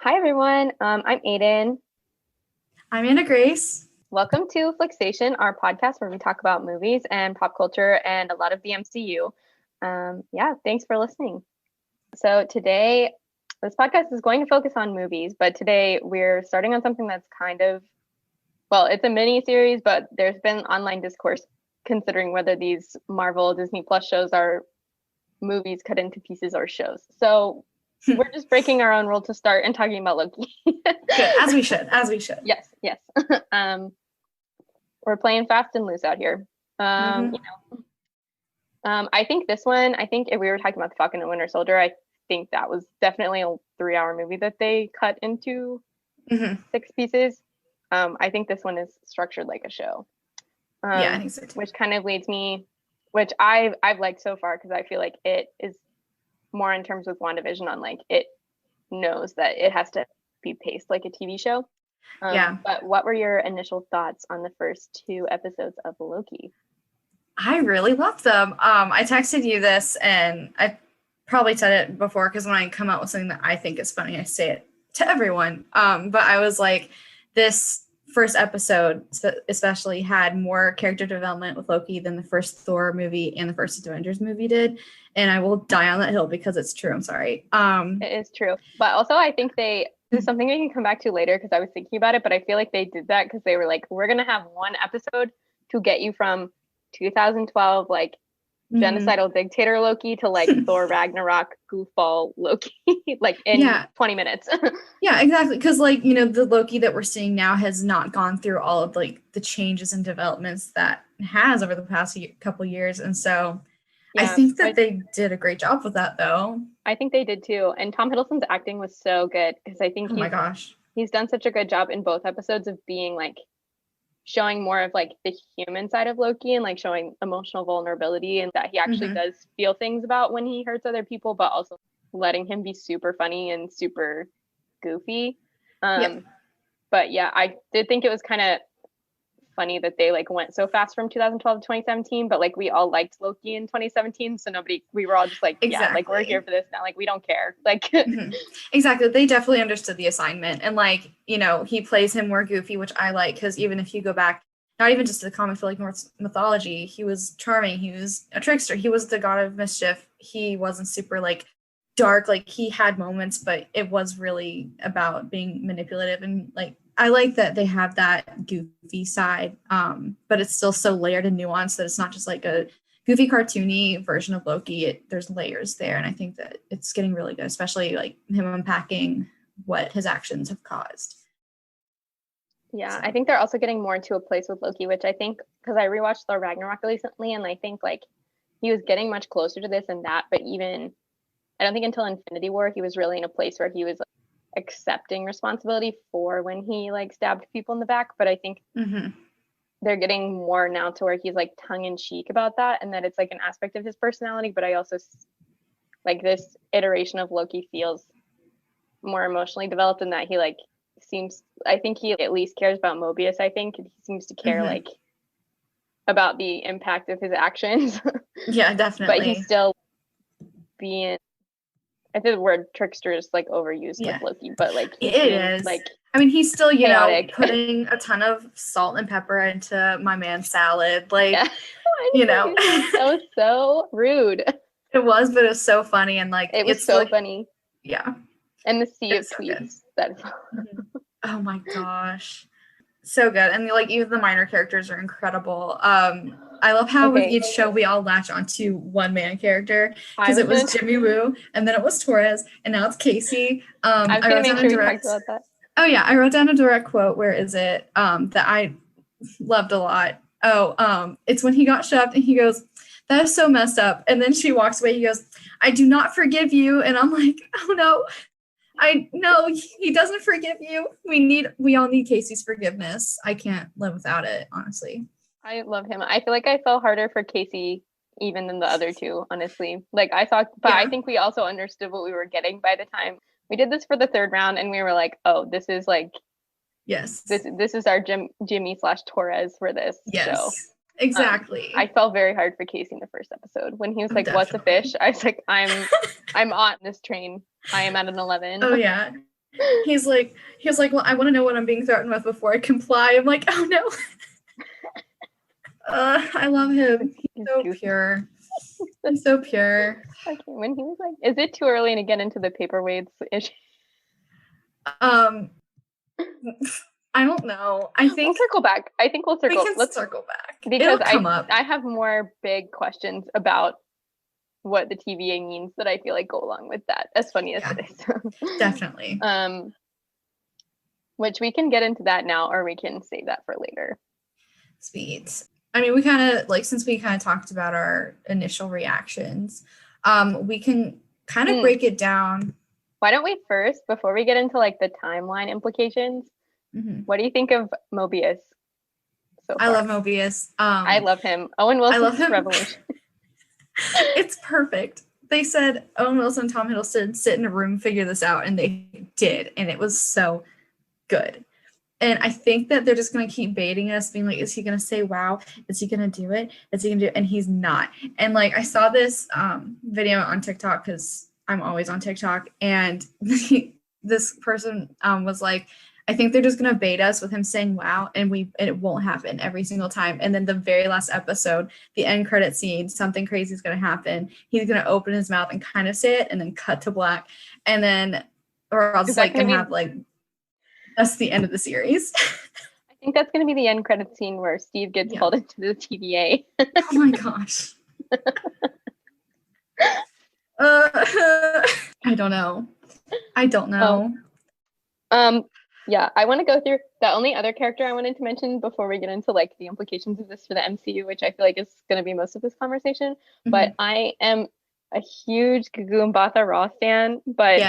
Hi, everyone. I'm Aidan. I'm Anna Grace. Welcome to Flixation, our podcast where we talk about movies and pop culture and a lot of the MCU. Thanks for listening. So today, this podcast is going to focus on movies, but today we're starting on something that's it's a mini series, but there's been online discourse considering whether these Marvel Disney Plus shows are movies cut into pieces or shows. So we're just breaking our own rule to start and talking about Loki. Good, as we should. Yes. We're playing fast and loose out here. I think this one, if we were talking about the Falcon and Winter Soldier, I think that was definitely a 3-hour movie that they cut into 6 pieces. I think this one is structured like a show. I think so too. Which kind of leads me, which I've liked so far, because I feel like it is more in terms with WandaVision on like it knows that it has to be paced like a TV show. But what were your initial thoughts on the first 2 episodes of Loki? I really loved them. I texted you this, and I probably said it before because when I come out with something that I think is funny, I say it to everyone. But I was like, this first episode especially had more character development with Loki than the first Thor movie and the first Avengers movie did. And I will die on that hill because it's true. I'm sorry. It is true. But also I think this is something we can come back to later because I was thinking about it, but I feel like they did that because they were like, we're going to have one episode to get you from 2012, like genocidal dictator Loki to like Thor Ragnarok goofball Loki, like in 20 minutes. Yeah, exactly. Because like, the Loki that we're seeing now has not gone through all of like the changes and developments that it has over the past couple years. And so I think that they did a great job with that, though. I think they did too. And Tom Hiddleston's acting was so good because I think he's done such a good job in both episodes of being like showing more of like the human side of Loki and like showing emotional vulnerability and that he actually does feel things about when he hurts other people, but also letting him be super funny and super goofy. But yeah, I did think it was kind of funny that they like went so fast from 2012 to 2017, but like we all liked Loki in 2017, so we were all just like, like we're here for this now, like we don't care, like Exactly. They definitely understood the assignment, and like he plays him more goofy, which I like, because even if you go back not even just to the comic, but like Norse mythology, he was charming, he was a trickster, he was the god of mischief, he wasn't super like dark, like he had moments, but it was really about being manipulative. And like I like that they have that goofy side, but it's still so layered and nuanced that it's not just like a goofy cartoony version of Loki. There's layers there, and I think that it's getting really good, especially like him unpacking what his actions have caused. Yeah, I think they're also getting more into a place with Loki, which I think, because I rewatched Thor Ragnarok recently, and I think like he was getting much closer to this and that, but even I don't think until Infinity War he was really in a place where he was like, accepting responsibility for when he like stabbed people in the back. But I think they're getting more now to where he's like tongue-in-cheek about that, and that it's like an aspect of his personality. But I also like this iteration of Loki feels more emotionally developed in that he like I think he at least cares about Mobius. I think he seems to care like about the impact of his actions. Yeah, definitely. But he's still being, I think the word trickster is like overused with Loki, but like it is like, I mean, he's still putting a ton of salt and pepper into my man's salad, like that was so rude. It was, but it was so funny, and like it was so like, funny. Yeah. And the sea of tweets that oh my gosh, so good. And like even the minor characters are incredible. I love how with each show we all latch onto one man character, because it was Jimmy Woo, and then it was Torres, and now it's Casey. I was gonna make sure we talked about that. Oh yeah, I wrote down a direct quote. Where is it? That I loved a lot. It's when he got shoved and he goes, "That is so messed up." And then she walks away. He goes, "I do not forgive you." And I'm like, oh no. I know he doesn't forgive you. We all need Casey's forgiveness. I can't live without it, honestly. I love him. I feel like I fell harder for Casey even than the other two, honestly. Like I think we also understood what we were getting by the time we did this for the 3rd round, and we were like, oh, this is like, yes, this is our Jimmy/Torres for this show. Exactly. I fell very hard for Casey in the first episode when he was like, "What's a fish?" I was like, "I'm on this train. I am at an 11." Oh yeah, He's like, well, I want to know what I'm being threatened with before I comply. I'm like, oh no. I love him. He's so pure. He's so pure. Okay, when he was like, is it too early to get into the paperweights issue? I don't know. I think we'll circle back. I think we'll circle. Let's circle back because it'll come up. I have more big questions about what the TVA means that I feel like go along with that. As funny as it is. Definitely. Which we can get into that now, or we can save that for later. Sweet. I mean, we kind of since we kind of talked about our initial reactions, we can kind of break it down. Why don't we first, before we get into like the timeline implications, what do you think of Mobius so far? I love Mobius. I love him. Owen Wilson's revelation. It's perfect. They said Owen Wilson and Tom Hiddleston sit in a room, figure this out, and they did, and it was so good. And I think that they're just going to keep baiting us, being like, is he going to say wow? Is he going to do it? Is he going to do it? And he's not. And like, I saw this video on TikTok, because I'm always on TikTok, and this person was like, I think they're just going to bait us with him saying wow, and it won't happen every single time. And then the very last episode, the end credit scene, something crazy is going to happen. He's going to open his mouth and kind of say it, and then cut to black. And then, or else like going to have like, that's the end of the series. I think that's going to be the end credit scene where Steve gets called into the TVA. Oh my gosh. I don't know. Yeah, I want to go through the only other character I wanted to mention before we get into like the implications of this for the MCU, which I feel like is going to be most of this conversation. But I am a huge mbatha-raw stan, but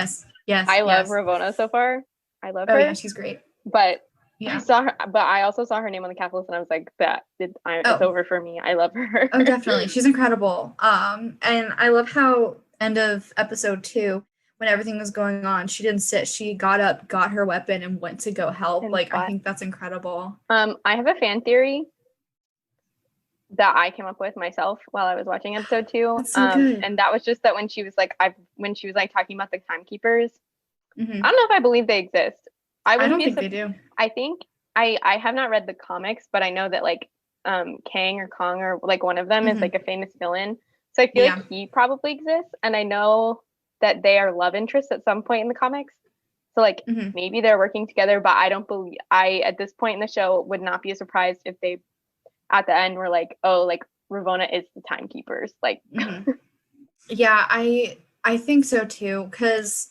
I love Ravonna so far. I love her. Yeah, she's great. But I saw her, but I also saw her name on the cast list, and I was like, it's over for me. I love her. Oh, definitely. She's incredible. And I love how end of episode 2, when everything was going on, she didn't sit. She got up, got her weapon, and went to go help. I think that's incredible. I have a fan theory that I came up with myself while I was watching episode 2. That's so good. And that was just that when she was like talking about the timekeepers, I don't know if I believe they exist. I don't think they do. I think I have not read the comics, but I know that like Kang or Kong or like one of them is like a famous villain. So I feel like he probably exists, and I know that they are love interests at some point in the comics. So like maybe they're working together, but I don't believe at this point in the show would not be surprised if they at the end were like, oh, like Ravonna is the timekeepers. Like yeah, I think so too, because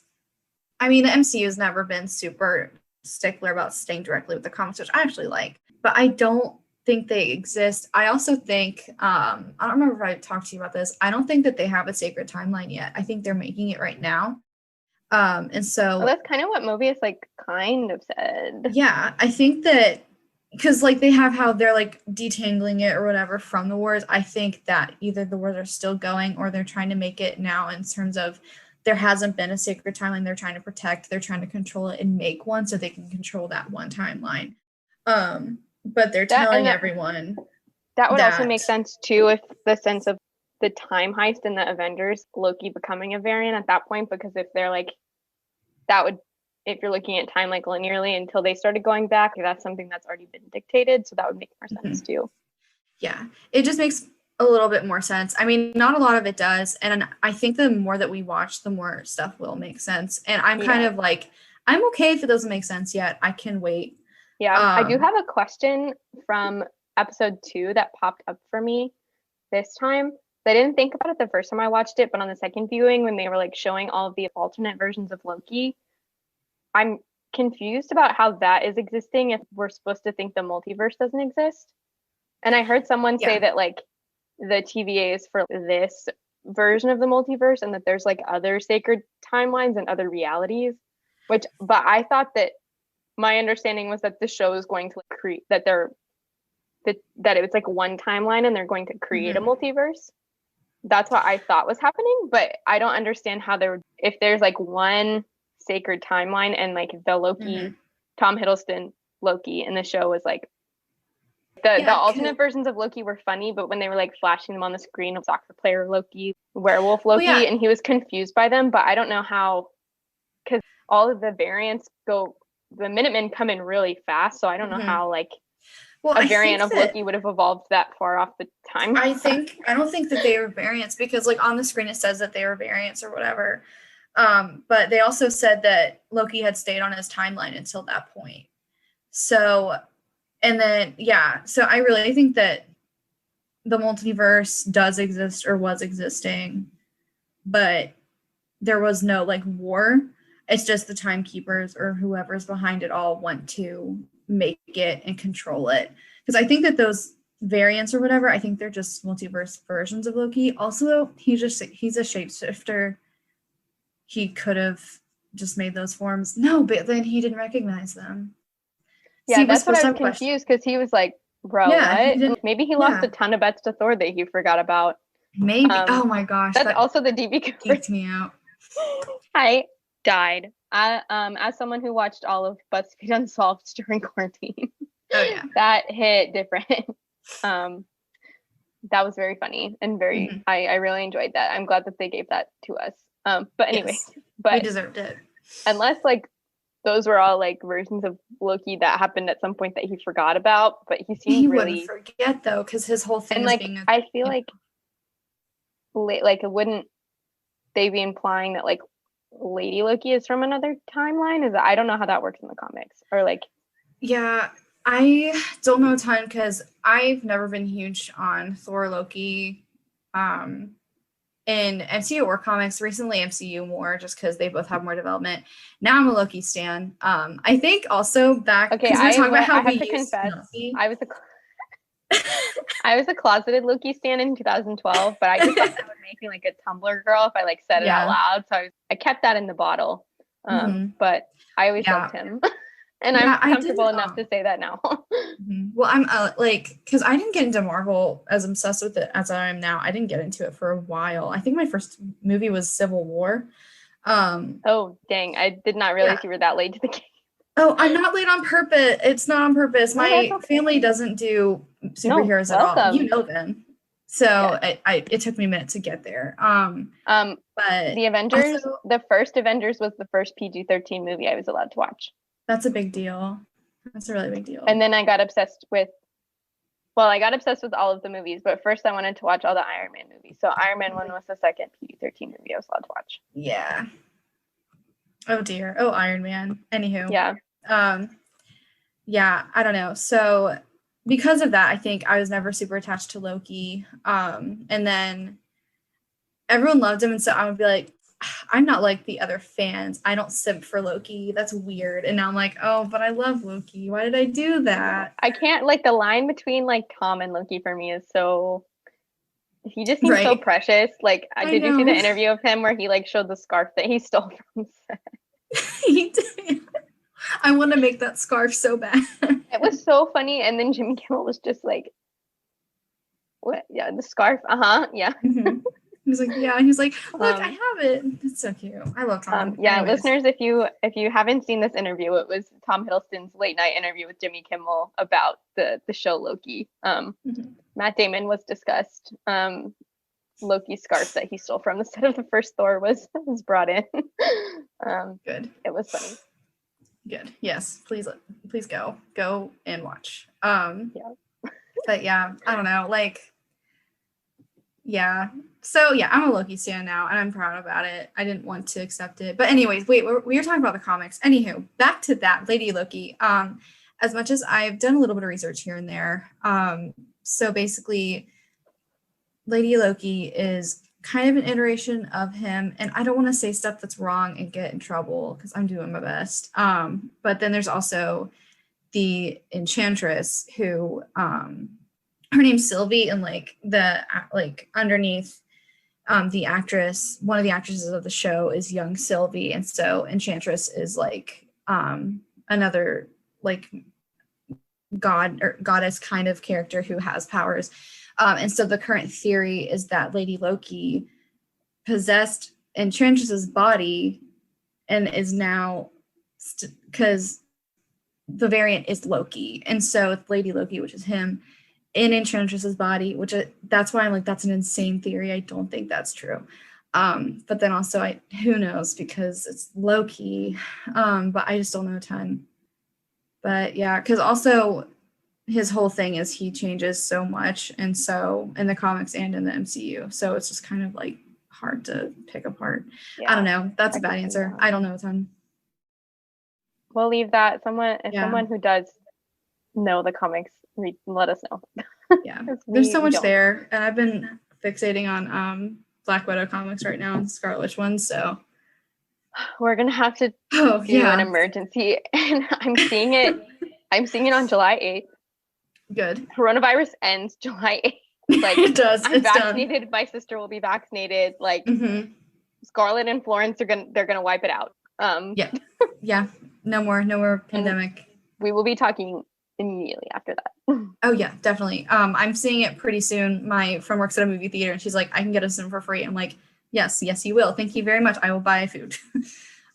I mean the MCU has never been super stickler about staying directly with the comics, which I actually like, but I don't think they exist. I also think I don't remember if I talked to you about this. I don't think that they have a sacred timeline yet. I think they're making it right now. And so that's kind of what Mobius like kind of said. Yeah, I think that because like they have how they're like detangling it or whatever from the wars. I think that either the wars are still going or they're trying to make it now in terms of there hasn't been a sacred timeline they're trying to protect. They're trying to control it and make one so they can control that one timeline. But they're telling everyone. That would also make sense too, if the sense of the time heist in the Avengers, Loki becoming a variant at that point, because if they're like, that would, if you're looking at time like linearly until they started going back, that's something that's already been dictated. So that would make more sense too. Yeah, it just makes a little bit more sense. I mean, not a lot of it does. And I think the more that we watch, the more stuff will make sense. And I'm kind of like, I'm okay if it doesn't make sense yet. I can wait. Yeah, I do have a question from episode 2 that popped up for me this time. I didn't think about it the first time I watched it, but on the second viewing, when they were like showing all of the alternate versions of Loki, I'm confused about how that is existing if we're supposed to think the multiverse doesn't exist. And I heard someone say that like the TVA is for this version of the multiverse and that there's like other sacred timelines and other realities, but I thought that my understanding was that the show is going to create that it was like one timeline and they're going to create a multiverse. That's what I thought was happening, but I don't understand how if there's like one sacred timeline and like the Loki, Tom Hiddleston Loki in the show was like the alternate versions of Loki were funny, but when they were like flashing them on the screen of soccer player Loki, werewolf Loki, and he was confused by them, but I don't know how. all of the variants go, the Minutemen come in really fast, so I don't know how like a variant of Loki would have evolved that far off the time. I don't think that they were variants, because like on the screen it says that they were variants or whatever. But they also said that Loki had stayed on his timeline until that point. So, and then, yeah, so I really think that the multiverse does exist or was existing, but there was no like war. It's just the timekeepers or whoever's behind it all want to make it and control it. Because I think that those variants or whatever, I think they're just multiverse versions of Loki. Also, he's a shapeshifter. He could have just made those forms. No, but then he didn't recognize them. Yeah, that's what I was confused, because he was like, bro, what? Maybe he lost a ton of bets to Thor that he forgot about. Maybe. Oh my gosh. That's also the DB freaked me out. I died. As someone who watched all of BuzzFeed Unsolved during quarantine. Oh yeah. That hit different. That was very funny and very I really enjoyed that. I'm glad that they gave that to us. But anyway, but we deserved it. Unless like those were all like versions of Loki that happened at some point that he forgot about, but he seemed really wouldn't forget though, because his whole thing and like I feel like it wouldn't they be implying that like Lady Loki is from another timeline? I don't know how that works in the comics, or like yeah, I don't know a ton because I've never been huge on Thor, Loki, in MCU or comics. Recently MCU more, just because they both have more development. Now I'm a Loki stan. I think also back because we're talking about how I have to confess I was a closeted Loki stan in 2012, but I just thought that would make me like a Tumblr girl if I like said it out loud. So I kept that in the bottle. But I always loved him. And I'm comfortable enough to say that now. Well, I'm like, because I didn't get into Marvel as obsessed with it as I am now. I didn't get into it for a while. I think my first movie was Civil War. Oh, dang. I did not realize you were that late to the game. Oh, I'm not late on purpose. It's not on purpose. My family doesn't do superheroes at all. You know them. So it took me a minute to get there. But the Avengers, the first Avengers was the first PG-13 movie I was allowed to watch. That's a big deal. That's a really big deal. And then I got obsessed with all of the movies, but first I wanted to watch all the Iron Man movies. So Iron Man 1 was the second PG-13 movie I was allowed to watch. Yeah. Oh dear. Oh, Iron Man. Anywho. Yeah. Yeah, I don't know. So because of that, I think I was never super attached to Loki. And then everyone loved him. And so I would be like, I'm not like the other fans. I don't simp for Loki. That's weird. And now I'm like, oh, but I love Loki. Why did I do that? I can't, like, the line between like Tom and Loki for me is so, he just seems so precious. Like, did you see the interview of him where he like showed the scarf that he stole from set? He did. I want to make that scarf so bad. It was so funny. And then Jimmy Kimmel was just like, what? Yeah, the scarf. Yeah. He was like, yeah. And he's like, look, I have it. It's so cute. I love Tom. Yeah, listeners, if you haven't seen this interview, it was Tom Hiddleston's late night interview with Jimmy Kimmel about the show Loki. Matt Damon was discussed. Loki's scarf that he stole from the set of the first Thor was brought in. Good. It was funny. Good. Yes. Please go and watch. But yeah, I don't know. Like, yeah. So yeah, I'm a Loki stan now, and I'm proud about it. I didn't want to accept it, but anyways, wait, we were talking about the comics. Anywho, back to that Lady Loki. As much as I've done a little bit of research here and there, so basically, Lady Loki is kind of an iteration of him, and I don't want to say stuff that's wrong and get in trouble because I'm doing my best. But then there's also the Enchantress who, her name's Sylvie, and underneath the actress, one of the actresses of the show is young Sylvie, and so Enchantress is like another like god or goddess kind of character who has powers. And so the current theory is that Lady Loki possessed Enchantress's body and is now because the variant is Loki, and so it's Lady Loki, which is him, in Enchantress's body, which that's why I'm like, that's an insane theory. I don't think that's true. But then also who knows, because it's Loki. But I just don't know a ton. But yeah, because also his whole thing is he changes so much, and so in the comics and in the MCU, so it's just kind of like hard to pick apart. Yeah, I don't know. That's a bad answer. I don't know a ton. We'll leave that. Someone who does know the comics, let us know. Yeah, there's so much there, and I've been fixating on Black Widow comics right now and Scarlet Witch ones, so we're gonna have to do an emergency, and I'm seeing it on July 8th. Good. Coronavirus ends July 8th. Like it does. I'm vaccinated. Done. My sister will be vaccinated. Like Scarlet and Florence they're gonna wipe it out. Yeah. No more pandemic. We will be talking immediately after that. Oh yeah, definitely. I'm seeing it pretty soon. My friend works at a movie theater and she's like, I can get us in for free. I'm like, yes, you will. Thank you very much. I will buy food.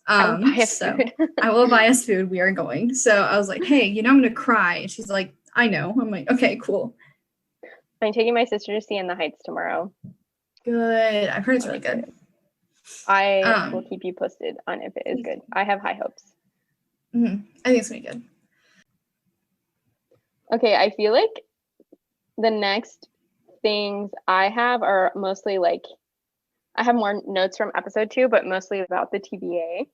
I will buy us food. I will buy us food. We are going. So I was like, hey, I'm gonna cry. And she's like, I know. I'm like, okay, cool. I'm taking my sister to see In the Heights tomorrow. Good. I've heard it's really good. I will keep you posted on if it is good. I have high hopes. I think it's gonna be good. Okay, I feel like the next things I have are mostly like, I have more notes from episode 2, but mostly about the TVA.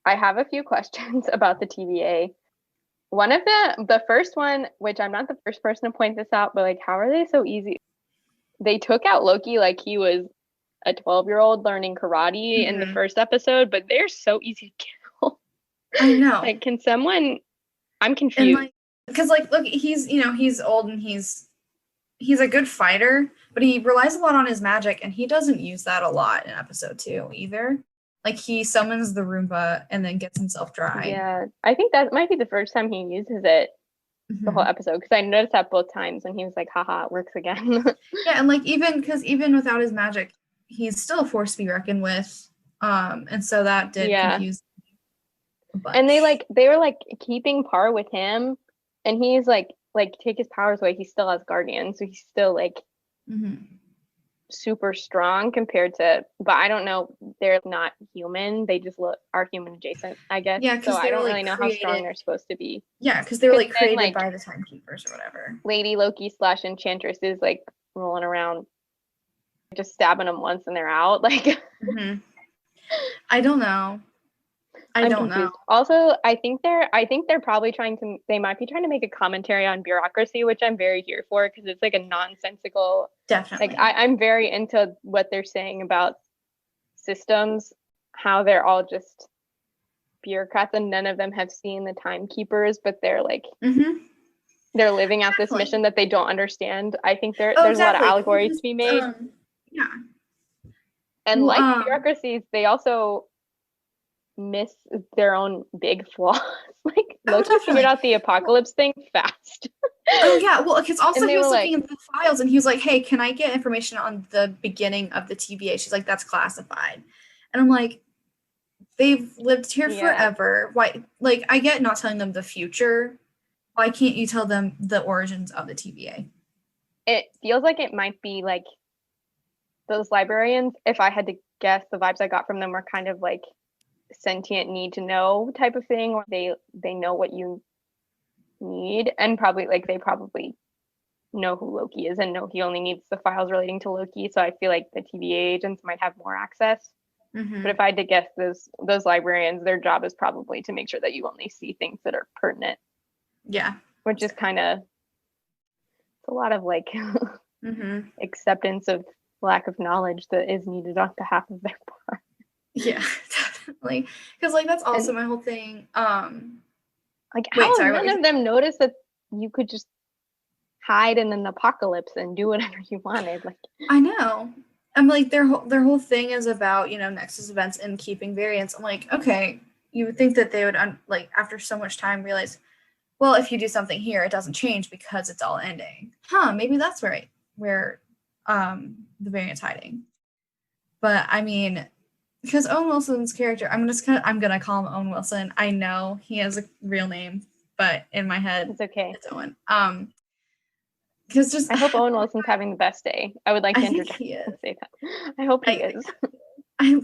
I have a few questions about the TVA. One of the first one, which I'm not the first person to point this out, but like, how are they so easy? They took out Loki like he was a 12-year-old learning karate in the first episode, but they're so easy to kill. I know. Like, can someone? I'm confused. Because look, he's he's old and he's a good fighter, but he relies a lot on his magic, and he doesn't use that a lot in episode 2 either. Like, he summons the Roomba and then gets himself dry. Yeah, I think that might be the first time he uses it the whole episode, because I noticed that both times, and he was like, haha, it works again. Yeah, and like, even without his magic, he's still a force to be reckoned with. And so that did confuse me. And they were like keeping par with him, and he's like take his powers away, he still has guardians, so he's still like super strong compared to, but I don't know, they're not human, they just are human adjacent, I guess. Yeah, so I don't really know how strong they're supposed to be. Yeah, because they were like created by the timekeepers or whatever. Lady Loki / Enchantress is like rolling around just stabbing them once and they're out. Like I don't know. I don't know. Also, I think they're probably they might be trying to make a commentary on bureaucracy, which I'm very here for, because it's like a nonsensical. Definitely. Like I'm very into what they're saying about systems, how they're all just bureaucrats and none of them have seen the timekeepers, but they're like they're living out this mission that they don't understand. I think there's a lot of allegories to be made. Yeah. And bureaucracies, they also miss their own big flaws. Like Loki figured out the apocalypse thing fast. Oh yeah, well, because also he was looking at the files and he was like, hey, can I get information on the beginning of the TVA? She's like, that's classified. And I'm like, they've lived here forever. Why? Like, I get not telling them the future. Why can't you tell them the origins of the TVA? It feels like it might be like those librarians, if I had to guess, the vibes I got from them were kind of like sentient need to know type of thing, or they know what you need, and they probably know who Loki is and know he only needs the files relating to Loki. So I feel like the TVA agents might have more access. But if I had to guess, those librarians, their job is probably to make sure that you only see things that are pertinent. Yeah. Which is kind of, it's a lot of like acceptance of lack of knowledge that is needed on behalf of their part. Yeah, definitely. Because like that's also my whole thing. Like how none of them noticed that you could just hide in an apocalypse and do whatever you wanted. Like I know. I'm like their whole thing is about, Nexus events and keeping variants. I'm like, okay, you would think that they would like after so much time realize, well, if you do something here, it doesn't change because it's all ending. Maybe that's where the variant's hiding. But I mean, because Owen Wilson's character, I'm gonna call him Owen Wilson. I know he has a real name, but in my head, it's okay. It's Owen. Because I hope Owen Wilson's having the best day. I would like to interject and say that. I hope he is. I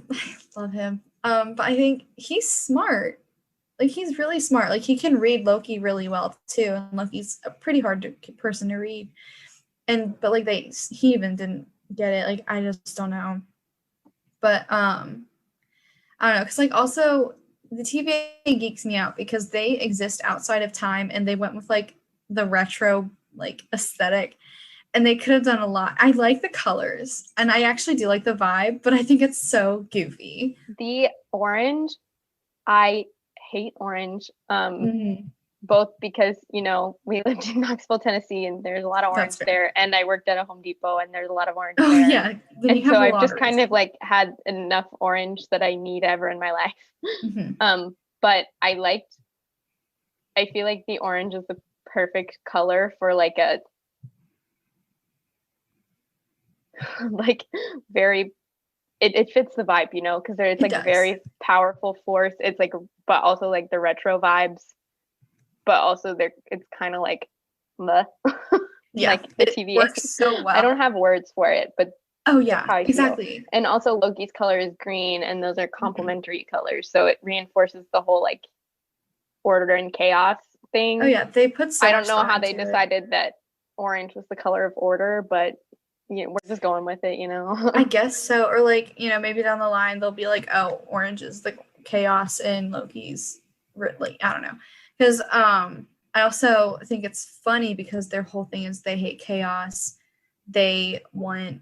love him. But I think he's smart. Like, he's really smart. Like, he can read Loki really well too. And Loki's a pretty hard person to read. But like he even didn't get it. Like, I just don't know. But I don't know, because like also the TVA geeks me out because they exist outside of time and they went with like the retro like aesthetic. And they could have done a lot. I like the colors, and I actually do like the vibe, but I think it's so goofy. The orange, I hate orange. Both because, you know, we lived in Knoxville, Tennessee, and there's a lot of orange there, and I worked at a Home Depot, and there's a lot of orange there. Yeah. And so I've just kind of like had enough orange that I need ever in my life. But I feel like the orange is the perfect color for like a like very it fits the vibe, you know, because it's like very powerful force. It's like, but also like the retro vibes, but also it's kind of like like the TVA works so well. I don't have words for it, but exactly. And also Loki's color is green, and those are complementary colors, so it reinforces the whole like order and chaos thing. Oh yeah, they put I don't know how they decided that orange was the color of order, but you know, we're just going with it, you know. I guess so. Or like, you know, maybe down the line they'll be like, oh, orange is the chaos in Loki's, like, I don't know. Because I also think it's funny because their whole thing is they hate chaos. They want,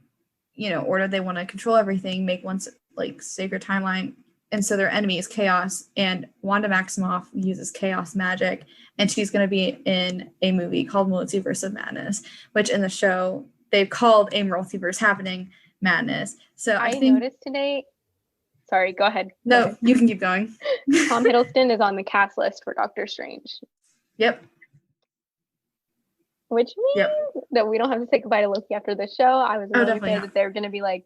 you know, order. They want to control everything, make one like sacred timeline. And so their enemy is chaos. And Wanda Maximoff uses chaos magic. And she's going to be in a movie called Multiverse of Madness, which in the show they've called a multiverse happening madness. So I think noticed today. Sorry, go ahead. No, you can keep going. Tom Hiddleston is on the cast list for Doctor Strange. Yep. Which means that we don't have to say goodbye to Loki after the show. I was really afraid that they were going to be like,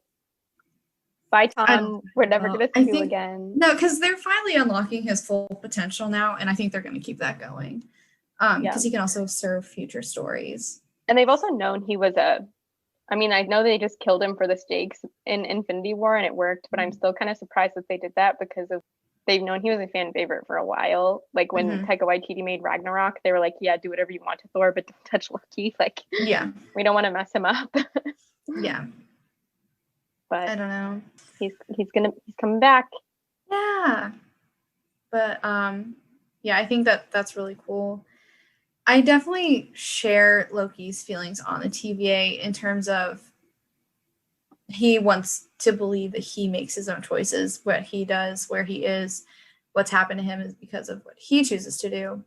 bye, Tom. We're never going to see you again. No, because they're finally unlocking his full potential now, and I think they're going to keep that going. Because he can also serve future stories. And they've also known he was I mean, I know they just killed him for the stakes in Infinity War and it worked, but I'm still kind of surprised that they did that because they've known he was a fan favorite for a while. Like when Taika Waititi made Ragnarok, they were like, yeah, do whatever you want to Thor, but don't touch Loki. Like, we don't want to mess him up. Yeah. But I don't know. He's coming back. Yeah. But yeah, I think that's really cool. I definitely share Loki's feelings on the TVA in terms of he wants to believe that he makes his own choices, what he does, where he is, what's happened to him is because of what he chooses to do.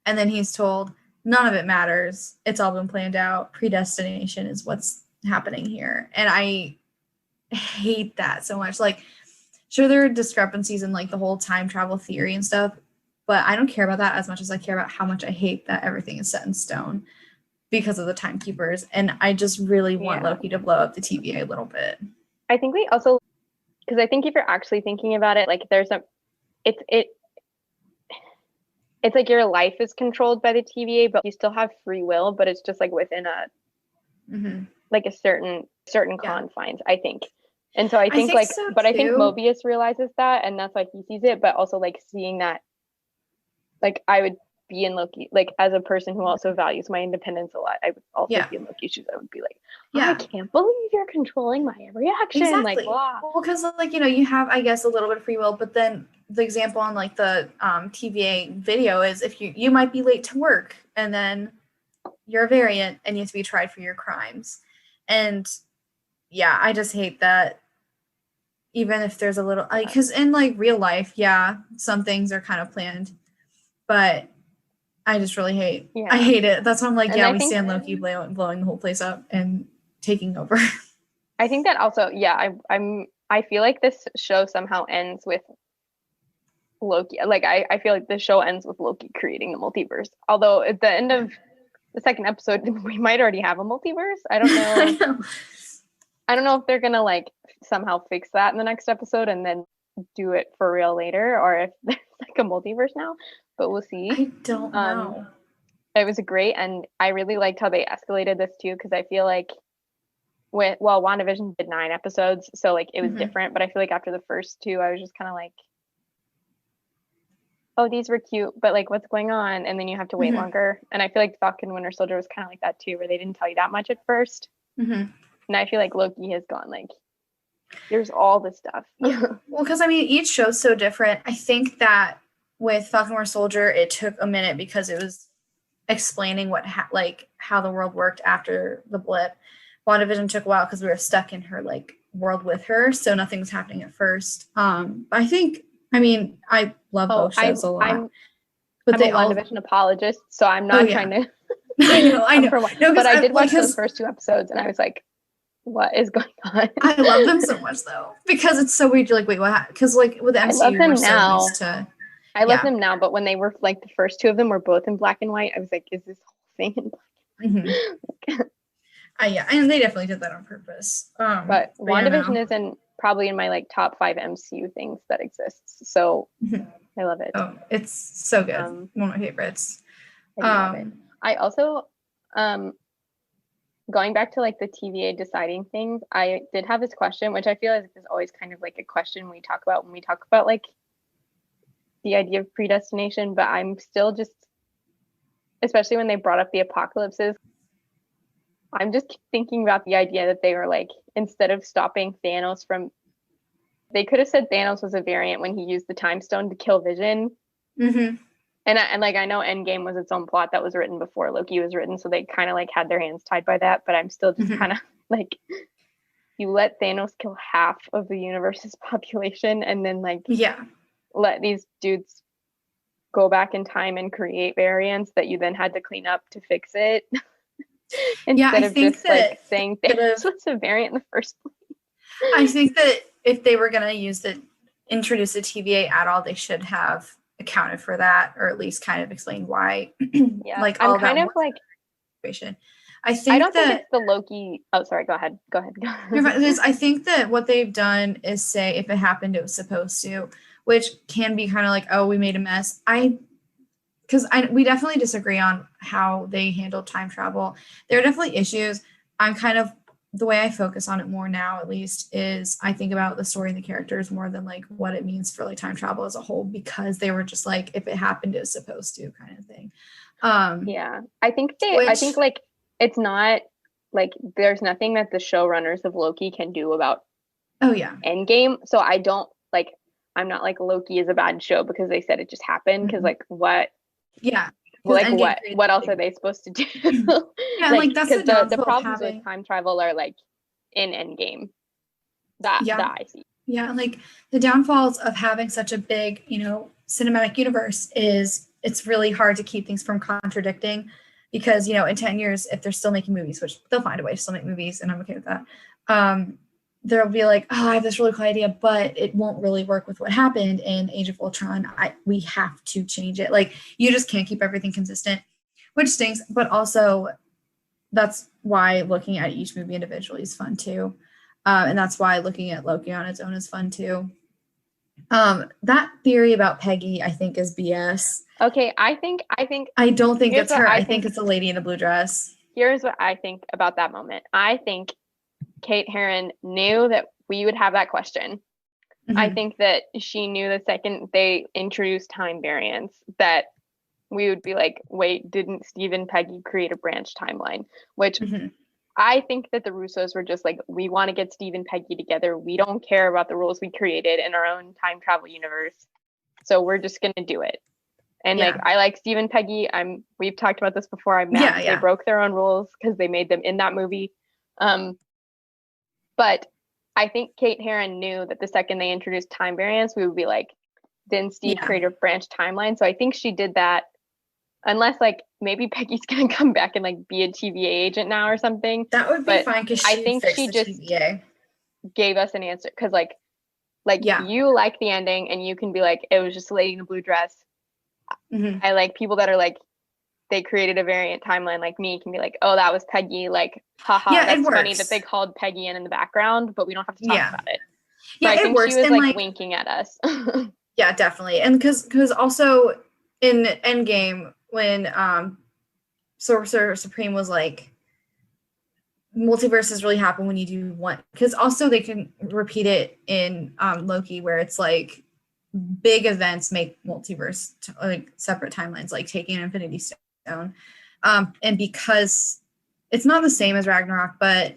And then he's told none of it matters. It's all been planned out. Predestination is what's happening here. And I hate that so much. Like, sure, there are discrepancies in like the whole time travel theory and stuff, but I don't care about that as much as I care about how much I hate that everything is set in stone because of the timekeepers. And I just really want Loki to blow up the TVA a little bit. I think we also, because I think if you're actually thinking about it, like it's like your life is controlled by the TVA, but you still have free will, but it's just like within like a certain confines, I think. And so I think like, so but too. I think Mobius realizes that, and that's why he sees it, but also like seeing that, like I would be in Loki, like as a person who also values my independence a lot, I would also be in Loki's shoes. I would be like, I can't believe you're controlling my every action. Exactly. Like, blah. Well, because like, you know, you have, I guess, a little bit of free will, but then the example on like the TVA video is if you might be late to work and then you're a variant and you have to be tried for your crimes. And yeah, I just hate that. Even if there's a little, because in like real life, some things are kind of planned, but I just really hate. I hate it. That's why I'm like, we stand Loki blowing the whole place up and taking over. I think that also, I feel like this show somehow ends with Loki. Like I feel like the show ends with Loki creating the multiverse. Although at the end of the second episode, we might already have a multiverse. I don't know. I don't know if they're gonna like somehow fix that in the next episode and then do it for real later, or if there's like a multiverse now. But we'll see. I don't know. It was great, and I really liked how they escalated this too, because I feel like WandaVision did 9 episodes, so like it was different, but I feel like after the first 2, I was just kind of like, oh, these were cute, but like what's going on? And then you have to wait longer. And I feel like Falcon Winter Soldier was kind of like that too, where they didn't tell you that much at first. And I feel like Loki has gone like, there's all this stuff. Well, because I mean, each show's so different. I think that with Falcon Winter Soldier, it took a minute because it was explaining what how the world worked after the blip. WandaVision took a while because we were stuck in her like world with her, so nothing was happening at first. I love both shows a lot. But I'm a WandaVision apologist, so I'm not trying to. I know. No, but I did watch those first 2 episodes, and I was like, "What is going on?" I love them so much though, because it's so weird. You're like, wait, what? Because like with the MCU, I love them now. I love them now, but when they were like the first 2 of them were both in black and white, I was like, "Is this whole thing in black?" And they definitely did that on purpose. But WandaVision is probably in my like top 5 MCU things that exists. So I love it. Oh, it's so good. One of my favorites. I love it. I also, going back to like the TVA deciding things, I did have this question, which I feel like is always kind of like a question we talk about when we talk about like the idea of predestination, but I'm still just, especially when they brought up the apocalypses, I'm just thinking about the idea that they were like, instead of stopping Thanos from, they could have said Thanos was a variant when he used the time stone to kill Vision. And I know Endgame was its own plot that was written before Loki was written, so they kind of like had their hands tied by that, but I'm still just kind of like, you let Thanos kill half of the universe's population and then like let these dudes go back in time and create variants that you then had to clean up to fix it. Instead of just like saying Thanos was a variant in the first place. I think that if they were going to introduce the TVA at all, they should have accounted for that, or at least kind of explained why. Like I'm kind of like situation. I don't think it's the Loki. Oh, sorry. Go ahead. I think that what they've done is say if it happened, it was supposed to, which can be kind of like, oh, we made a mess. We definitely disagree on how they handled time travel. There are definitely issues. The way I focus on it more now, at least, is I think about the story and the characters more than like what it means for like time travel as a whole, because they were just like, if it happened, it was supposed to kind of thing. I think like it's not like there's nothing that the showrunners of Loki can do about Endgame. So I don't like, I'm not like Loki is a bad show because they said it just happened, because like what? Yeah. Like what else are they supposed to do? Like that's the problems with time travel are like in Endgame that I see. Yeah, like the downfalls of having such a big, cinematic universe is it's really hard to keep things from contradicting, because in 10 years, if they're still making movies, which they'll find a way to still make movies, and I'm okay with that, there'll be like, oh, I have this really cool idea, but it won't really work with what happened in Age of Ultron. We have to change it. Like, you just can't keep everything consistent, which stinks. But also, that's why looking at each movie individually is fun too. And that's why looking at Loki on its own is fun too. That theory about Peggy, I think, is BS. Okay, I don't think it's her. I think it's a lady in a blue dress. Here's what I think about that moment. I think Kate Herron knew that we would have that question. I think that she knew the second they introduced time variants that we would be like, wait, didn't Steve and Peggy create a branch timeline? Which I think that the Russos were just like, we want to get Steve and Peggy together. We don't care about the rules we created in our own time travel universe. So we're just going to do it. And like, I like Steve and Peggy. We've talked about this before. I'm mad they broke their own rules because they made them in that movie. But I think Kate Herron knew that the second they introduced time variants, we would be like, didn't Steve create a branch timeline? So I think she did that, unless like maybe Peggy's gonna come back and like be a TVA agent now or something. That would be fine, because I think she just TVA. Gave us an answer, because like you like the ending and you can be like, it was just a lady in a blue dress. I like people that are like, they created a variant timeline, like me, can be like, oh, that was Peggy, like, haha, that's funny that they called Peggy in the background, but we don't have to talk about it. So I think she was like winking at us. Yeah, definitely. And because also in Endgame, when Sorcerer Supreme was like, multiverses really happen when you do one, because also they can repeat it in Loki, where it's like big events make multiverse like separate timelines, like taking an Infinity Stone, and because it's not the same as Ragnarok, but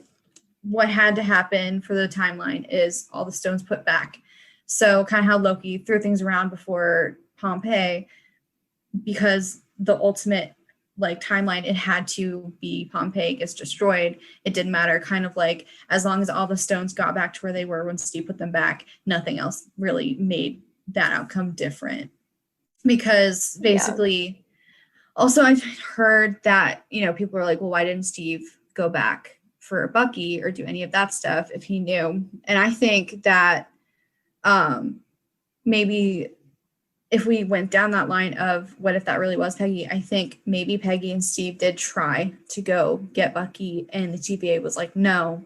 what had to happen for the timeline is all the stones put back. So kind of how Loki threw things around before Pompeii, because the ultimate like timeline, it had to be Pompeii gets destroyed. It didn't matter, kind of like as long as all the stones got back to where they were when Steve put them back, nothing else really made that outcome different. Because basically, also I've heard that, you know, people are like, well, why didn't Steve go back for Bucky or do any of that stuff if he knew? And I think that maybe if we went down that line of what if that really was Peggy, I think maybe Peggy and Steve did try to go get Bucky, and the TVA was like, no,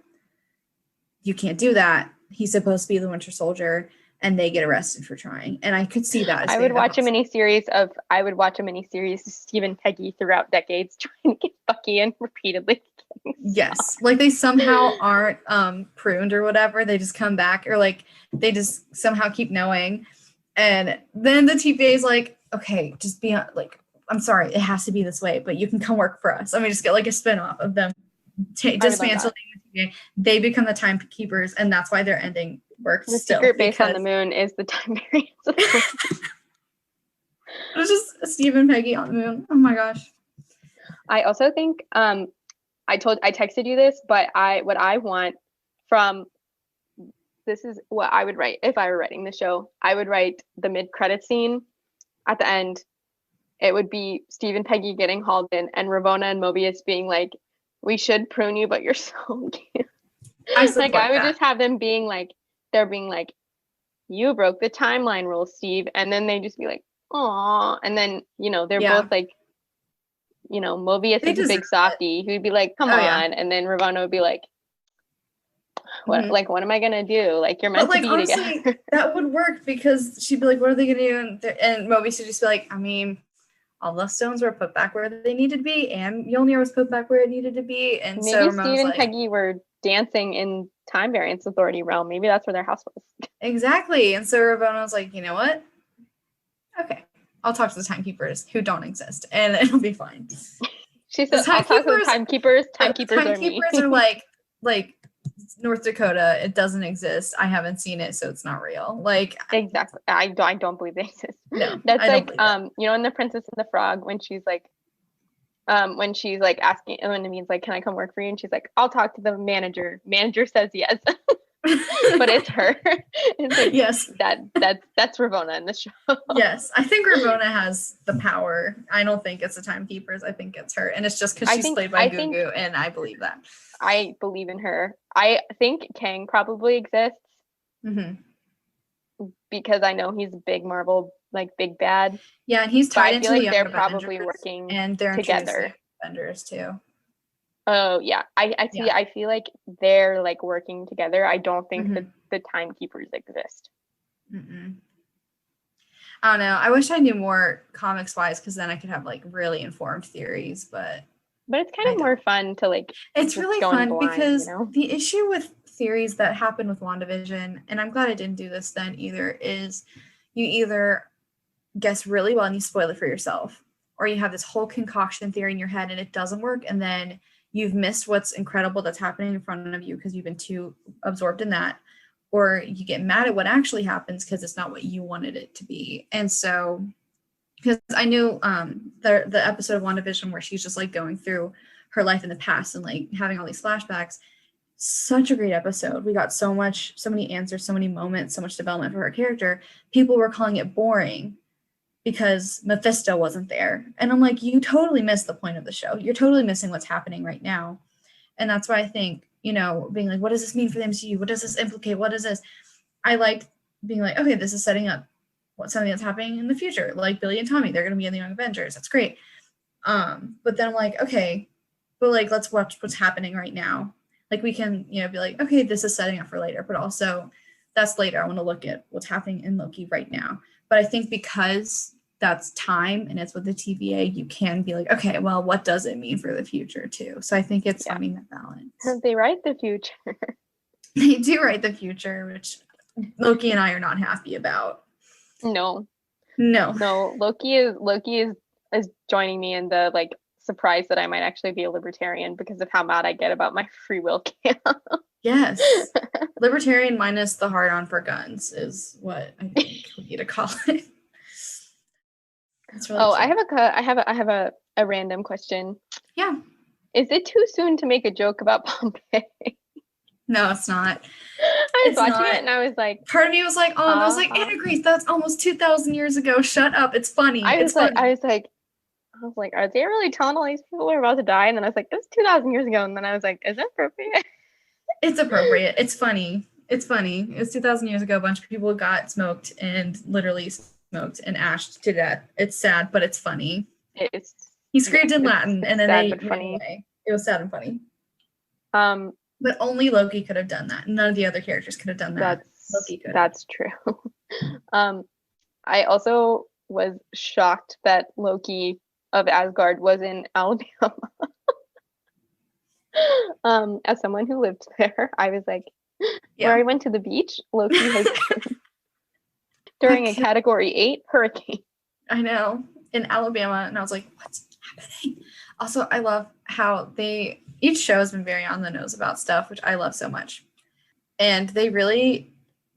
you can't do that. He's supposed to be the Winter Soldier, and they get arrested for trying. And I could see that as I would watch a miniseries of Steve and Peggy throughout decades trying to get Bucky in repeatedly. Yes, like they somehow aren't pruned or whatever. They just come back, or like they just somehow keep knowing. And then the TVA is like, okay, just be like, I'm sorry, it has to be this way, but you can come work for us. I mean, just get like a spinoff of them dismantling the TVA. They become the timekeepers, and that's why they're ending work. The secret base on the moon is the time variance. It was just Steve and Peggy on the moon. Oh my gosh. I also think I texted you this, but what I want from this is what I would write if I were writing the show. I would write the mid-credit scene at the end. It would be Steve and Peggy getting hauled in, and Ravonna and Mobius being like, "We should prune you, but you're so cute." I would just have them being like, they're being like, "You broke the timeline rules, Steve," and then they just be like, "Aw," and then they're both like, Mobius is a big softie who'd be like, "Come on," and then Ravonna would be like, what what am I gonna do? Like, you're meant to be honestly, together. That would work, because she'd be like, what are they gonna do? And Mobius would just be like, I mean, all the stones were put back where they needed to be, and Mjolnir was put back where it needed to be. And maybe so Steve and Peggy were dancing in Time Variance Authority realm. Maybe that's where their house was. Exactly. And so Ravonna was like, you know what? Okay, I'll talk to the timekeepers who don't exist, and it'll be fine. She said, I'll talk to the timekeepers. Timekeepers are like North Dakota. It doesn't exist. I haven't seen it, so it's not real. Like, exactly. I don't believe they exist. No, that's like in The Princess and the Frog, when she's like asking, and when it means like, can I come work for you? And she's like, I'll talk to the manager. Manager says yes. But it's her. It's like, yes, that's Ravonna in the show. Yes, I think Ravonna has the power. I don't think it's the timekeepers. I think it's her, and it's just because she's played by Gugu, and I believe that. I believe in her. I think Kang probably exists because I know he's a big Marvel, like, big bad. Yeah, and he's tied into the they're probably working and they're together. Avengers too. Oh yeah, I see. Yeah. I feel like they're like working together. I don't think that the timekeepers exist. I don't know. I wish I knew more comics wise, because then I could have like really informed theories. But it's kind of more fun to like. It's really fun blind, because the issue with theories that happen with WandaVision, and I'm glad I didn't do this then either, is you either guess really well and you spoil it for yourself, or you have this whole concoction theory in your head and it doesn't work, and then you've missed what's incredible that's happening in front of you because you've been too absorbed in that, or you get mad at what actually happens because it's not what you wanted it to be. And so, because I knew the episode of WandaVision where she's just like going through her life in the past and like having all these flashbacks, such a great episode. We got so many answers, so many moments, so much development for her character. People were calling it boring because Mephisto wasn't there. And I'm like, you totally missed the point of the show. You're totally missing what's happening right now. And that's why I think, being like, what does this mean for the MCU? What does this implicate? What is this? I liked being like, okay, this is setting up something that's happening in the future. Like Billy and Tommy, they're going to be in the Young Avengers. That's great. But then I'm like, okay, but like, let's watch what's happening right now. Like, we can, be like, okay, this is setting up for later, but also that's later. I want to look at what's happening in Loki right now. But I think because that's time and it's with the TVA, you can be like, okay, well, what does it mean for the future too? So I think it's finding that balance. They write the future. They do write the future, which Loki and I are not happy about. No. No. Loki is joining me in the like surprise that I might actually be a libertarian because of how mad I get about my free will camp. Yes. Libertarian minus the hard on for guns is what I think we need to call it. That's really cute. I have a random question. Yeah. Is it too soon to make a joke about Pompeii? No, it's not. I was watching it and I was like, part of me was like, oh, and I was like, Anna Grace, that's almost 2,000 years ago. Shut up. It's funny. I was like, are they really telling all these people are about to die? And then I was like, it was 2,000 years ago. And then I was like, is that appropriate? It's appropriate. It's funny. It's funny. It was 2,000 years ago. A bunch of people got smoked and literally smoked and ashed to death. It's sad, but it's funny. He screamed in Latin and then they ran away. It was sad and funny. But only Loki could have done that. None of the other characters could have done that. Loki could. That's true. I also was shocked that Loki of Asgard was in Alabama. As someone who lived there, I was like, where I went to the beach, Loki has been during a Category 8 hurricane. I know, in Alabama, and I was like, what's happening? Also, I love how each show has been very on the nose about stuff, which I love so much. And they really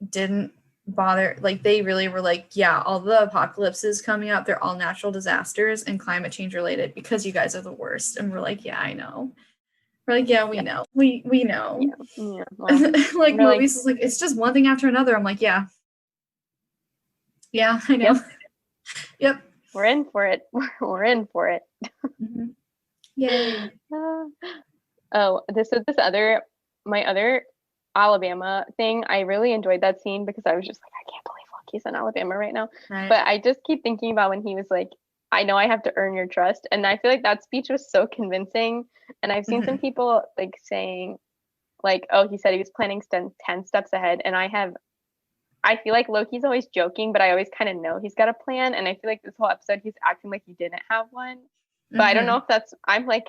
didn't bother, like they really were like, yeah, all the apocalypses coming up, they're all natural disasters and climate change related because you guys are the worst. And we're like, yeah, I know. We're like, yeah, we know. We know. Yeah. Well, like movies is like, it's just one thing after another. I'm like, yeah. Yeah, I know. Yep. We're in for it. We're in for it. Mm-hmm. Yay. My other Alabama thing, I really enjoyed that scene because I was just like, I can't believe Loki's in Alabama right now. Right. But I just keep thinking about when he was like, I know I have to earn your trust. And I feel like that speech was so convincing. And I've seen some people like saying like, oh, he said he was planning 10 steps ahead. And I feel like Loki's always joking, but I always kind of know he's got a plan. And I feel like this whole episode, he's acting like he didn't have one. But I don't know if I'm like,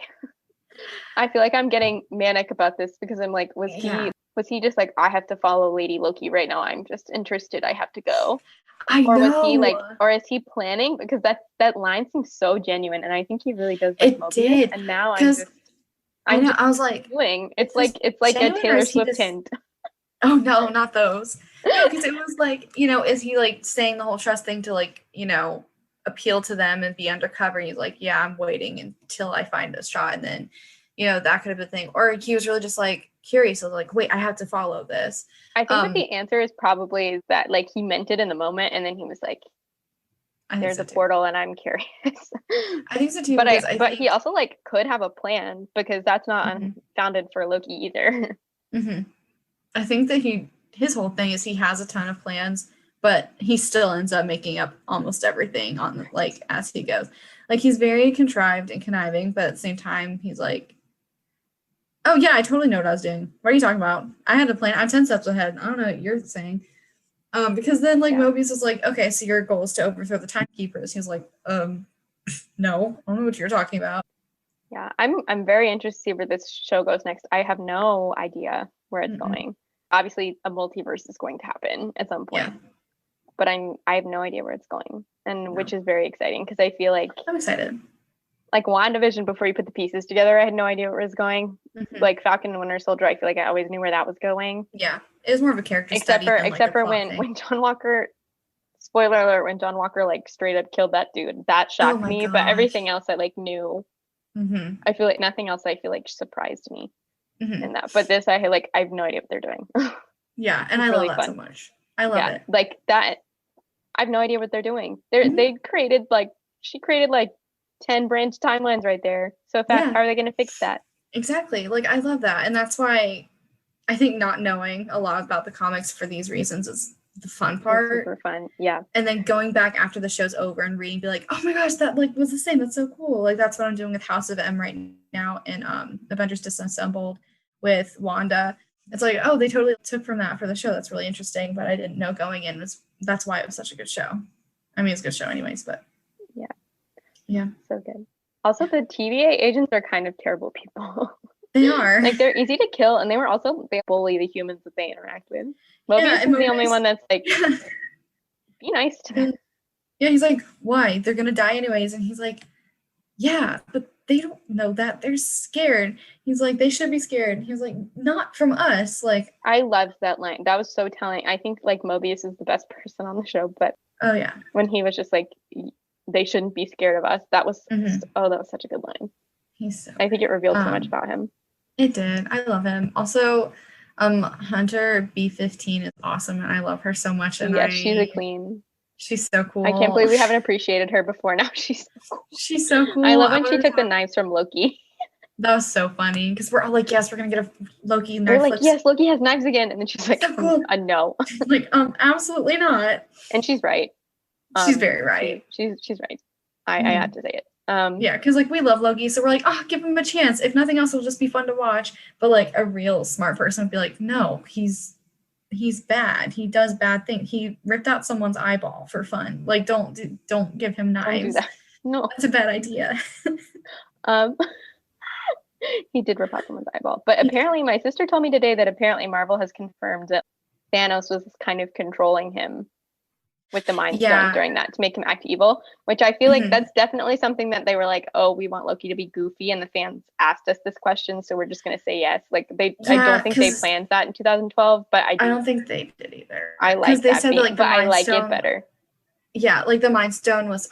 I feel like I'm getting manic about this because I'm like, was he just like, I have to follow Lady Loki right now. I'm just interested. I have to go. Was he like, or is he planning? Because that line seems so genuine. And I think he really does like Mobius. Did. And now I was like, it's like a Taylor Swift hint. Oh no, not those. No, because it was like, is he like saying the whole trust thing to like, appeal to them and be undercover? And he's like, yeah, I'm waiting until I find a shot. And then, that could have been a thing. Or he was really just like curious. So like, wait, I have to follow this. I think that the answer is probably that like he meant it in the moment. And then he was like, there's a portal and I'm curious. I think so too. But he also like could have a plan because that's not unfounded for Loki either. Mm-hmm. I think that his whole thing is he has a ton of plans, but he still ends up making up almost everything on like as he goes. Like he's very contrived and conniving, but at the same time he's like, oh yeah, I totally know what I was doing. What are you talking about? I had a plan. I'm 10 steps ahead. I don't know what you're saying. Because then like Mobius is like, okay, so your goal is to overthrow the timekeepers. He's like, no, I don't know what you're talking about. Yeah, I'm very interested to see where this show goes next. I have no idea where it's going. Obviously, a multiverse is going to happen at some point, but I have no idea where it's going, and which is very exciting because I feel like I'm excited. Like WandaVision, before you put the pieces together, I had no idea where it was going. Like Falcon and Winter Soldier, I feel like I always knew where that was going. Yeah, it was more of a character study. Except for when John Walker. Spoiler alert, when John Walker like straight up killed that dude, that shocked me. Gosh. But everything else I like knew. I feel like nothing else I feel like surprised me in that. But this I have no idea what they're doing. Yeah, and I love that so much. I love it. Like that, I have no idea what they're doing. They created she created 10 branch timelines right there. So how are they going to fix that? Exactly. Like I love that, and that's why I think not knowing a lot about the comics for these reasons is the fun part. It's super fun, yeah. And then going back after the show's over and reading, be like, oh my gosh, that was the same. That's so cool. Like that's what I'm doing with House of M right now in Avengers Disassembled with Wanda. It's like, oh, they totally took from that for the show. That's really interesting, but I didn't know going in. That's why it was such a good show. I mean, it's a good show anyways, but Yeah. So good. Also, the TVA agents are kind of terrible people. They are. Like, they're easy to kill, and they bully the humans that they interact with. Mobius is the only one that's like, be nice to them. Yeah, he's like, why? They're gonna die anyways. And he's like, yeah, but they don't know that. They're scared. He's like, they should be scared. He was like, not from us. Like, I loved that line. That was so telling. I think like Mobius is the best person on the show, but oh yeah, when he was just like, they shouldn't be scared of us. That was that was such a good line. He's so I think it revealed so much about him. It did. I love him. Also, Hunter B15 is awesome, and I love her so much. And she's a queen. She's so cool. I can't believe we haven't appreciated her before. Now she's so cool. She's so cool. I love when she took the knives from Loki. That was so funny because we're all like, yes, we're gonna get a Loki knife. We're like, yes, Loki has knives again, and then she's like, so cool. No. Like, absolutely not. And she's right. She's very right. She's right. I had to say it. Yeah, because like we love Loki, so we're like, oh, give him a chance. If nothing else, it'll just be fun to watch. But like a real smart person would be like, no, he's bad. He does bad things. He ripped out someone's eyeball for fun. Like, don't give him knives. Don't do that. No, that's a bad idea. He did rip out someone's eyeball, but apparently, my sister told me today that apparently Marvel has confirmed that Thanos was kind of controlling him with the Mind Stone during that to make him act evil, which I feel like that's definitely something that they were like, oh, we want Loki to be goofy, and the fans asked us this question, so we're just going to say yes. Like I don't think they planned that in 2012, but I don't think they did either. I like that, said that, but I like it better. Yeah, like the Mind Stone was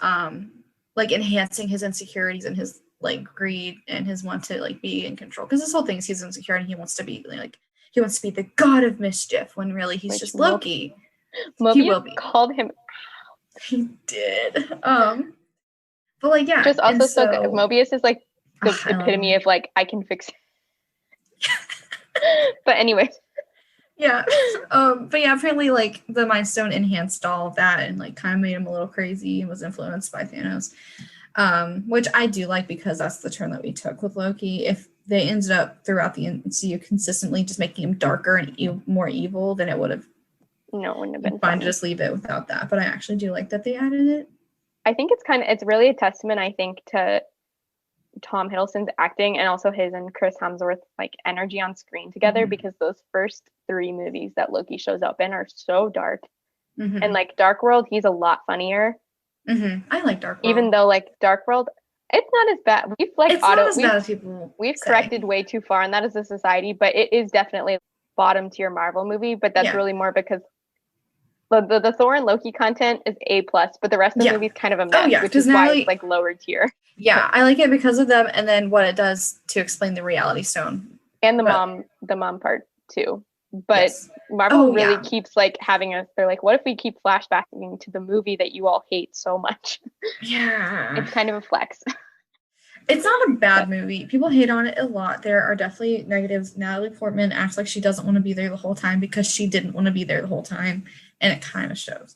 like enhancing his insecurities and his like greed and his want to like be in control, because this whole thing is he's insecure and he wants to be the god of mischief when really he's just Loki. He will be. Called him. He did. But like, yeah. Just also so good. Mobius is like the epitome of like, I can fix it. But anyway. Yeah. But yeah, apparently like the Mind Stone enhanced all of that and like kind of made him a little crazy and was influenced by Thanos. Which I do like, because that's the turn that we took with Loki. If they ended up throughout the MCU consistently just making him darker and more evil, then it would have. No, it wouldn't have been fine to just leave it without that. But I actually do like that they added it. I think it's really a testament, I think, to Tom Hiddleston's acting and also his and Chris Hemsworth's like energy on screen together, because those first 3 movies that Loki shows up in are so dark. And like Dark World, he's a lot funnier. I like Dark World. Even though like Dark World, it's not as bad. We've like we've corrected way too far, and that is a society, but it is definitely bottom tier Marvel movie. But that's really more because the Thor and Loki content is A+, but the rest of the movie is kind of a mess, which is why it's like lower tier. Yeah, I like it because of them, and then what it does to explain the Reality Stone and the mom part too. But Marvel really keeps like having us. They're like, what if we keep flashbacking to the movie that you all hate so much? Yeah, it's kind of a flex. It's not a bad movie. People hate on it a lot. There are definitely negatives. Natalie Portman acts like she doesn't want to be there the whole time because she didn't want to be there the whole time, and it kind of shows.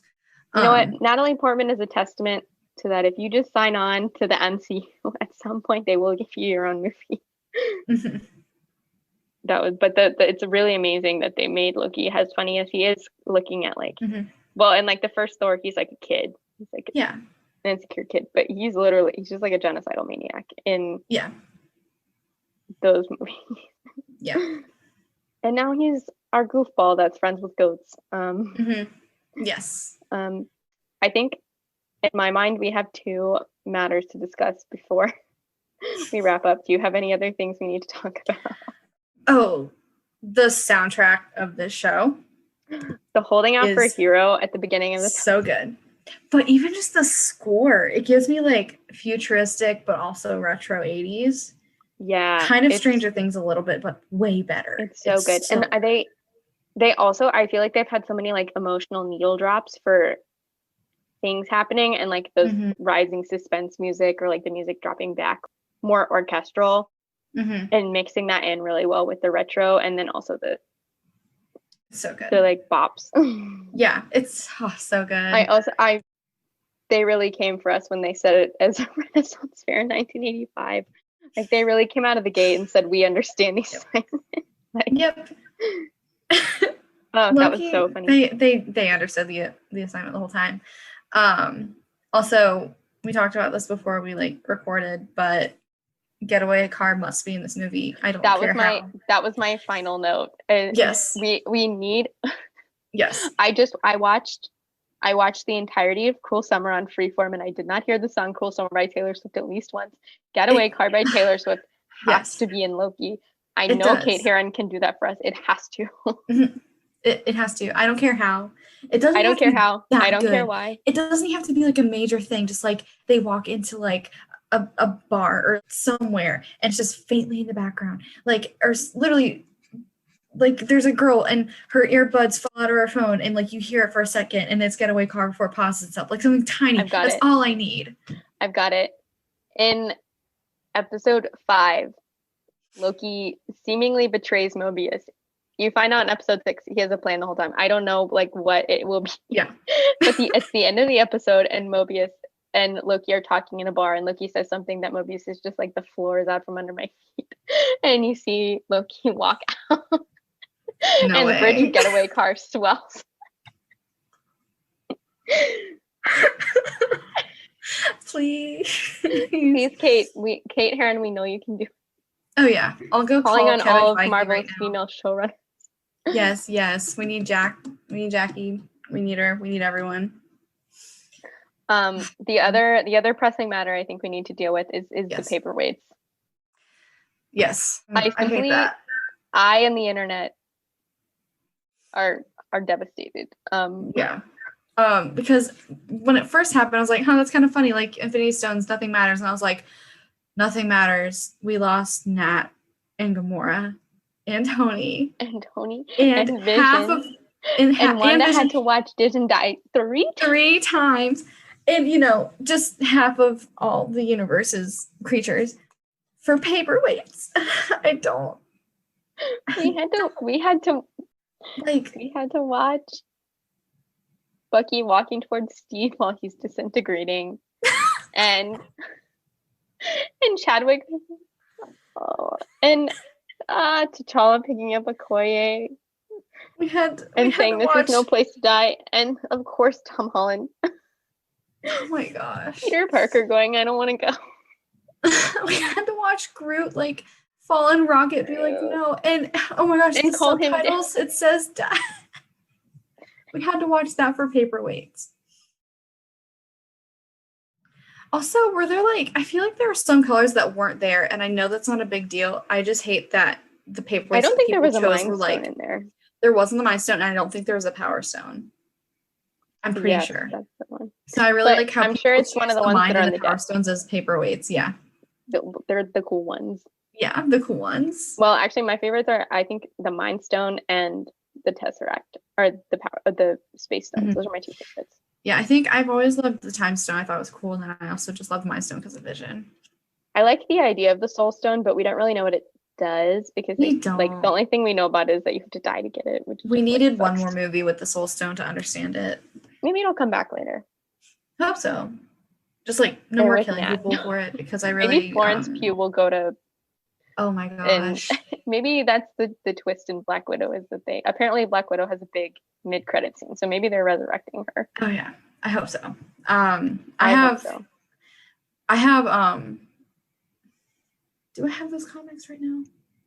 You know what? Natalie Portman is a testament to that. If you just sign on to the MCU, at some point they will give you your own movie. It's really amazing that they made Loki as funny as he is, looking at like, well, in like the first Thor, he's like a kid. He's like an insecure kid, but he's just like a genocidal maniac in those movies. And now he's our goofball that's friends with goats. Yes. I think in my mind we have 2 matters to discuss before we wrap up. Do you have any other things we need to talk about? Oh, the soundtrack of this show. The holding out for a hero at the beginning of the so good. But even just the score, it gives me like futuristic but also retro 80s. Yeah. Kind of Stranger Things a little bit, but way better. It's so good. And they also, I feel like they've had so many like emotional needle drops for things happening, and like those rising suspense music, or like the music dropping back more orchestral, and mixing that in really well with the retro, and then also so good. They're like bops. Yeah, it's so good. They really came for us when they said it as a Renaissance fair in 1985. Like they really came out of the gate and said, "We understand these assignments." Loki, that was so funny. They understood the assignment the whole time. Also, we talked about this before we like recorded, but getaway car must be in this movie. I don't care how. That was my final note. Yes. We need. Yes. I watched the entirety of Cruel Summer on Freeform, and I did not hear the song Cruel Summer by Taylor Swift at least once. Getaway Car by Taylor Swift has to be in Loki. I know Kate Herron can do that for us. It has to. It has to. I don't care how. It doesn't. I don't care how. I don't good. care why. It doesn't have to be like a major thing. Just like they walk into like a bar or somewhere, and it's just faintly in the background, like, or literally, like there's a girl and her earbuds fall out of her phone, and like you hear it for a second, and it's Getaway Car before it pauses itself, like something tiny. That's all I need. I've got it. In episode 5, Loki seemingly betrays Mobius. You find out in episode 6 he has a plan the whole time. I don't know like what it will be. Yeah. But it's the end of the episode, and Mobius and Loki are talking in a bar, and Loki says something that Mobius is just like, the floor is out from under my feet. And you see Loki walk out. No and way. The bridge Getaway Car swells. Please, Kate Herron, we know you can do. Oh yeah, I'll go calling on Kevin all Feige of Marvel's right female showrunners. Yes. We need Jackie. We need her. We need everyone. The other pressing matter I think we need to deal with is the paperweights. Yes, I hate that. I and the internet are devastated. Because when it first happened, I was like, that's kind of funny. Like Infinity Stones, nothing matters. And I was like, nothing matters. We lost Nat and Gamora and Tony and Vision. Half of and Wanda had to watch Vision die three times. And just half of all the universe's creatures for paperweights. I don't. We had to watch Bucky walking towards Steve while he's disintegrating, and Chadwick, and T'Challa picking up Okoye, saying this is no place to die, and of course Tom Holland. Oh my gosh. Peter Parker going, I don't want to go. We had to watch Groot like fall in rocket, be like no, and oh my gosh, and the call subtitles it says die. We had to watch that for paperweights. Also, were there I feel like there were some colors that weren't there, and I know that's not a big deal. I just hate that the paperweights. I don't think there was a Mind Stone in there. There wasn't the Mind Stone, and I don't think there was a Power Stone. I'm pretty sure. That's the one. So I really like how I'm sure it's one of the ones that are on the Power Stones as paperweights. Yeah, they're the cool ones. Yeah, the cool ones. Well, actually, my favorites are I think the Mind Stone and the Tesseract, or the Space Stones. Mm-hmm. Those are my 2 favorites. Yeah, I think I've always loved the Time Stone. I thought it was cool, and then I also just love the Mind Stone because of Vision. I like the idea of the Soul Stone, but we don't really know what it does because the only thing we know about it is that you have to die to get it. We needed one more movie with the Soul Stone to understand it. Maybe it'll come back later. I hope so. Just no more killing people for it because I really. Maybe Florence Pugh will go to. Oh my gosh. Maybe that's the twist in Black Widow is that apparently Black Widow has a big mid-credit scene, so maybe they're resurrecting her. Oh yeah, I hope so. I have. Do I have those comics right now?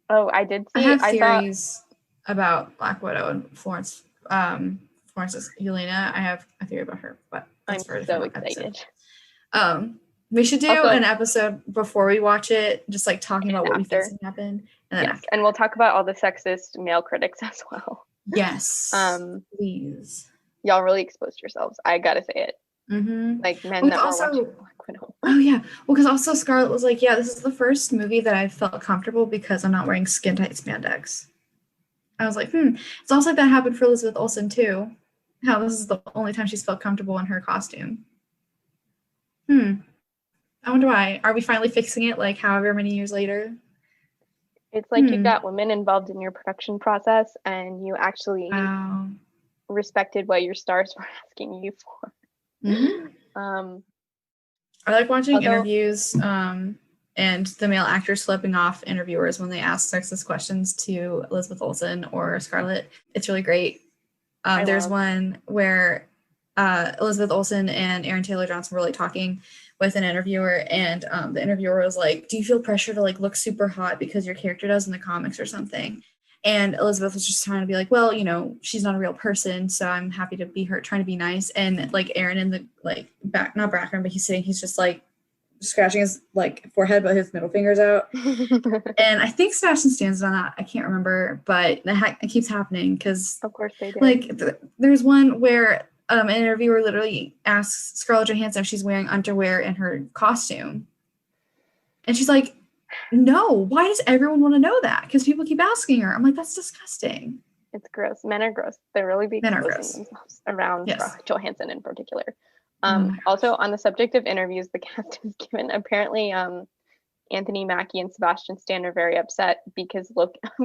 Oh, I did see. I have theories about Black Widow and Florence. Florence is Yelena. I have a theory about her, but I'm so excited. We should do an episode before we watch it, just talking about what we think happened, and then and we'll talk about all the sexist male critics as well. Yes. Please. Y'all really exposed yourselves. I gotta say it. Mm-hmm. Men that were watching Black Widow. Oh yeah. Well, because also Scarlett was like, yeah, this is the first movie that I felt comfortable because I'm not wearing skin tight spandex. I was like, It's also that happened for Elizabeth Olsen too. How this is the only time she's felt comfortable in her costume. I wonder why. Are we finally fixing it however many years later? It's you got women involved in your production process and you actually respected what your stars were asking you for. Mm-hmm. I like watching interviews and the male actors flipping off interviewers when they ask sexist questions to Elizabeth Olsen or Scarlett. It's really great. There's one where Elizabeth Olsen and Aaron Taylor Johnson were talking with an interviewer, and the interviewer was like, do you feel pressure to like look super hot because your character does in the comics or something? And Elizabeth was just trying to be like, well, you know, she's not a real person, so I'm happy to be her, trying to be nice. And like Aaron in the like not background, but he's just like scratching his like forehead, but his middle finger's out. And I think Sebastian stands on that. I can't remember, but it keeps happening because, of course, they do. Like, there's one where an interviewer literally asks Scarlett Johansson if she's wearing underwear in her costume, and she's like, "No. Why does everyone want to know that? Because people keep asking her." I'm like, "That's disgusting." It's gross. Men are gross. They're really big themselves around Scarlett Johansson in particular. Also, on the subject of interviews, the cast is given apparently Anthony Mackie and Sebastian Stan are very upset because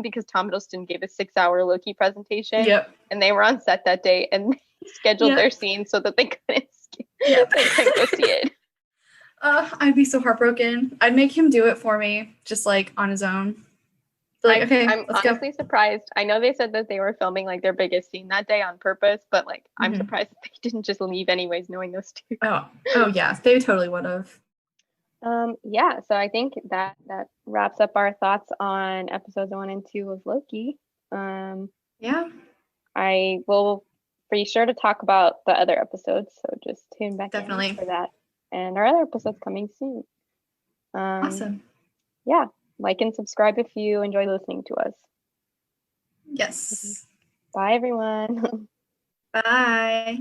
because Tom Hiddleston gave a 6-hour Loki presentation. Yep. And they were on set that day and they scheduled their scene so that they couldn't go see it. I'd be so heartbroken. I'd make him do it for me, just like on his own. Like, okay, I'm honestly surprised. I know they said that they were filming like their biggest scene that day on purpose, but like I'm surprised that they didn't just leave anyways, knowing those two. Oh yeah, they totally would have. Yeah, so I think that wraps up our thoughts on episodes 1 and 2 of Loki. Yeah. I will be sure to talk about the other episodes, so just tune back in for that. And our other episodes coming soon. Awesome. Yeah, like and subscribe if you enjoy listening to us. Yes. Bye, everyone. Bye.